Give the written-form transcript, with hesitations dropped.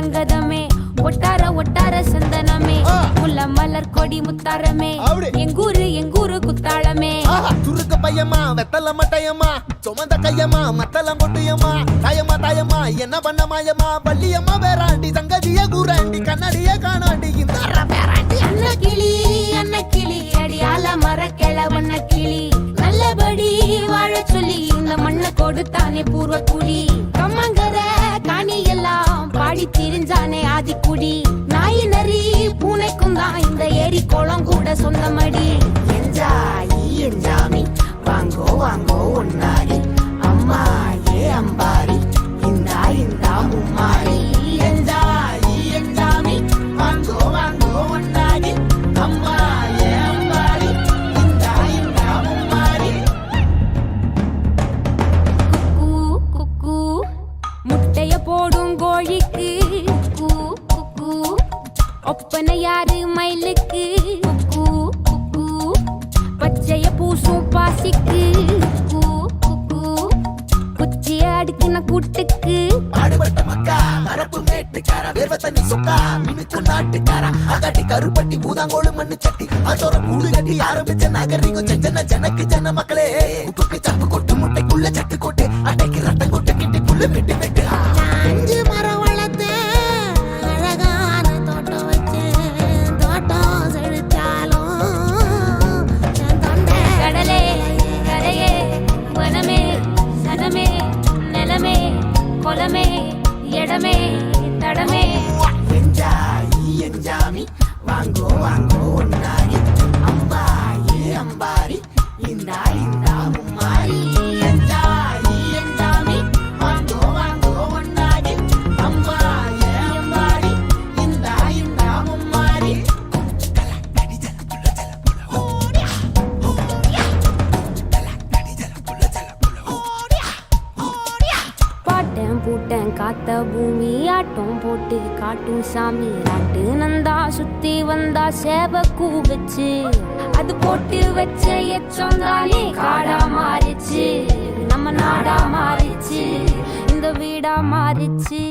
அங்கதமே ஒட்டார ஒட்டார சந்தனமே முல்ல மலர் கொடி முத்தாரமே எங்கூரு குத்தாளமே துருக்க பையமா வெத்தல மட்டையம்மா சுமந்த கையம்மா மத்தல மொட்டையம்மா தாயம்மா என்ன பண்ண மாயம்மா பள்ளியம்மா வேறாண்டி சங்கதிய கூறாண்டி கண்ணடிய காணாண்டி இந்த அன்ன கிளி அடியால மர கிளவண்ண கிளி நல்லபடி வாழ சொல்லி இந்த மண்ணை கொடுத்தானே பூர்வ குடி கம்மங்கர காணி எல்லாம் பாடி திரிஞ்சானே ஆதிக்குடி நாய் நரி பூனைக்கும் தான் இந்த ஏரி குளம் கூட சொந்தமடி என்ஜாமி வாங்கோ வாங்கோ ஒன்னாரி அம்மா ஏ அம்பாரி இந்தா மும்மாரி என்ஜாமி வாங்கோ வாங்கோ ஒன்னாரி அம்மா ஏ அம்பாரி இந்தா மும்மாரி குக்கு முட்டைய போடும் கோழிக்கு குக்கு ஒப்பனை யாரு மயிலுக்கு குக்கு பச்சைய பூசும் பாசிக்கு குச்சிய அடுக்கின கூட்டுக்கு ஆடுபட்ட மக்கா மரப்பு மேட்டுக்காரா வேர்வ தண்ணி சொக்கா மினுக்கு நாட்டுக்காரா அகாட்டி கருப்பட்டி பூதாங்கோடு மண்ணு சட்டி அதோட கூடு கட்டி ஆரம்பிச்ச நாகரிகம் ஜனக்கு ஜன மக்களே உப்புக்கு சப்பு கொட்டு முட்டைக்குள்ள சட்டு கொட்டு அட்டைக்கு ரத்தம் கொட்டு கிட்டி புல்லு வெட்டு வெட்டு 5 மரம் வளர்த்தேன் அழகான தோட்டம் வச்சேன் தோட்டம் செழிச்சாலும் கடலே கரையே வனமே சனமே நிலமே கொலமே இடமே தடமே என்ஜாமி வாங்கோ வாங்கோ ஒன்னாரி அம்பா ஏ அம்பாரி இந்தா மும்மாரி என்ஜாமி வாங்கோ வாங்கோ ஒன்னாரி அம்பா ஏ அம்பாரி இந்தா மும்மாரி பாட்டேன் பூட்டேன் காத்த பூமி ஆட்டம் போட்டு காட்டும் சாமி ராட்டு நந்தா சுத்தி வந்தா சேவ கூவச்சு அது போட்டு வச்ச எச்சம் தானே காடா மாறிச்சு நம்ம நாடா மாறிச்சு இந்த வீடா மாறிச்சு